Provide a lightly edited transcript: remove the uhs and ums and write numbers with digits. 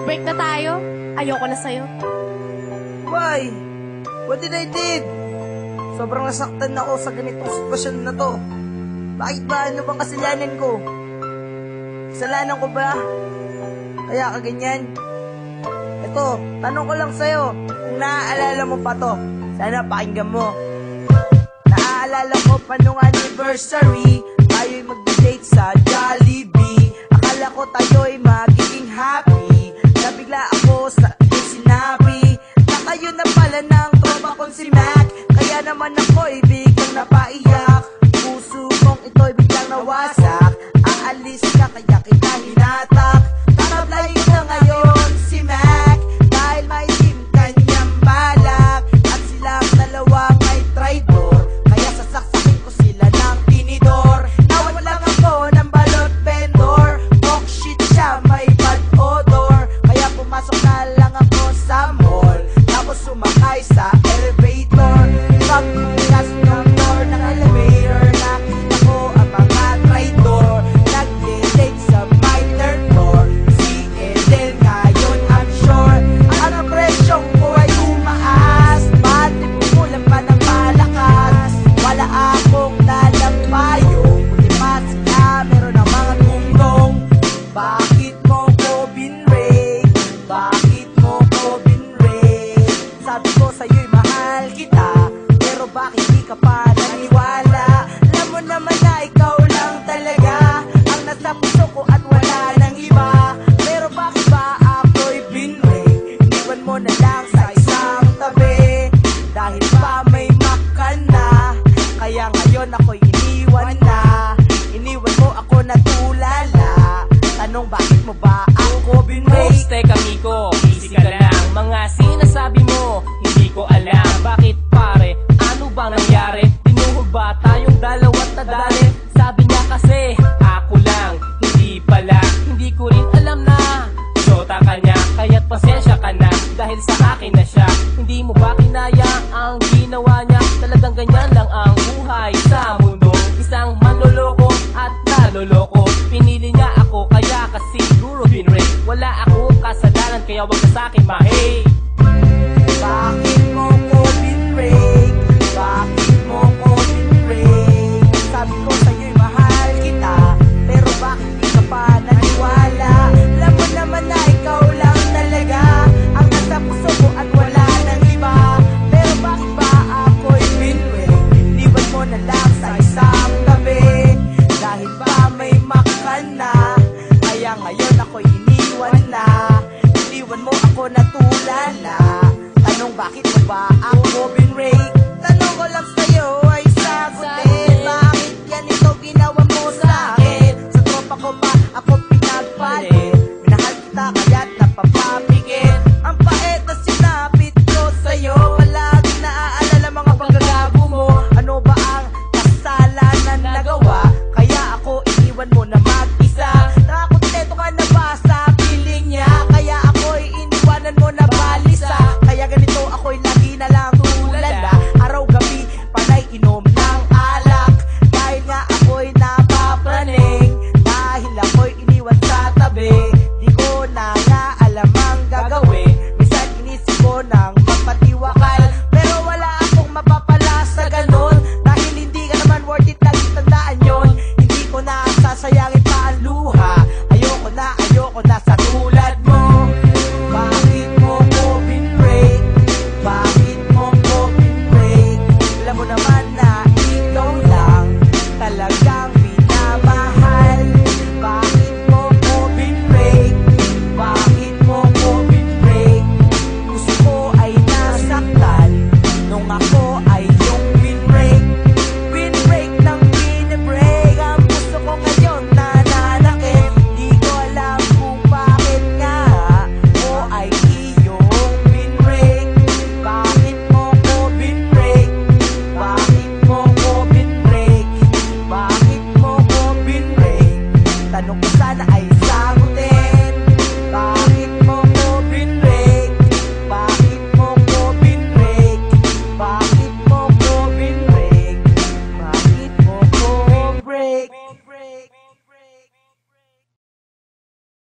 Break na tayo. Ayoko na sa'yo. Why? What did I did? Sobrang nasaktan ako sa ganitong sitwasyon na to. Bakit ba? Ano bang kasalanan ko? Kasalanan ko ba? Kaya kaganyan? Ito, tanong ko lang sa'yo, kung naaalala mo pa to, sana pakinggan mo. Naaalala ko pa nung anniversary, tayo'y mag-date sa Jollibee. Akala ko tayo'y magiging happy, nabigla ako sa sinabi na kayo na pala ng tropa kong si Mac. Kaya naman ako'y biglang napaiyak, puso kong ito'y biglang nawasak. Aalis ka kaya kita hinatak, tatablay ko na ngayon si Mac, dahil may sim kanyang balak. At silang dalawa may traitor, kaya sasaksakin ko sila ng tinidor. Nawat lang ako ng balot vendor, talk shit siya may bad odor. Kaya pumasok na lang ako sa mall, tapos sumakay sa elevator. Pagbukas ng door ng elevator, nakita ko ang mga traitor, nag-date sa my third floor. Si Edel ngayon I'm sure, ang presyong ko ay umaas, pati pumulang pa ng malakas. Wala akong dalang payo, buti pa sila meron ng mga tumdong. Bakit mo ko binrake? Bakit mo ko binrake? Sabi ko sa'yo'y mahal kita, pero bakit di ka pa naniwala? Alam mo naman na ikaw lang talaga ang nasa puso ko at wala nang iba. Pero bakit ba ako'y binrake? Iniwan mo na lang sa isang tabi, dahil pa may maka na. Kaya ngayon ako'y iniwan na, iniwan mo ako natulala. Tanong bakit mo ba ako binrake? Oops, teka Miko, easy ka lang. Mga sinasabi mo, hindi ko alam. Bakit pare, ano bang nangyari? Tinuhog ba tayong dalawat nadali? Sabi niya kasi, ako lang, hindi pala. Hindi ko rin alam na Jota ka niya, kaya't pasensya ka na, dahil sa akin na siya. Hindi mo ba kinaya ang ginawa niya? Talagang ganyan lang ang buhay sa mundo, isang manloloko at naloloko. Pinili niya ako, kaya kasi siguro binrake. Wala akong kasalanan, kaya wag ka sa'kin ma-hate. Bakit mo ko binrake? Bakit mo ko binrake? Sabi ko sa'yo'y mahal kita, pero bakit di ka pa naniwala? Alam mo naman na ikaw lang talaga ang nasa puso ko at wala nang iba. Pero bakit ba ako'y binrake? Iniwan mo na lang sa isang tabi, dahil ba may maka na. Kaya ngayon ako'y iniwan na, iniwan mo ako natulala. Tanong bakit mo ba ako binrake? Tanong ko lang sa'yo ay sagutin, bakit ganito ginawa mo sa'kin? Sa tropa ko ba ako pinagpalit? Minahal kita kaya't napapapikit. Ang pait na sinapit ko sa'yo, palagi naaalala mga pagkagago mo. Ano ba ang kasalanan nagawa? Kaya ako iniwan mo na mag-isa. Nakakontento ka na ba sa piling niya? Kaya ako'y iniwanan mo na balisa. Kaya ganito ako'y lagi na lang tulala, araw-gabi panay inom ng alak. Dahil nga ako'y napapraning, dahil ako'y iniwan sa tabi. Di ko na nga alam ang gagawin, minsan inisip ko nang magpatiwakal. Pero wala akong mapapala sa ganon, dahil hindi ka naman worth it, lagi tandaan yon. Hindi ko na sasayangin pa ang luha, ayoko na sa tulad mo. Bakit mo ko binrake? Bakit mo ko binrake? Alam mo naman na ikaw lang talagang minamahal. Bakit mo ko binrake? Bakit mo ko binrake? Puso ko ay nasaktan nung ako ay yung binrake. Binrake ng binibreak, ang puso ko ngayon nananakit. Di ko alam kung bakit nga ako ay iyong binrake. Bakit mo ko binrake? Bakit mo ko binrake? Bakit mo ko binrake? Tanong ko sana ay sagot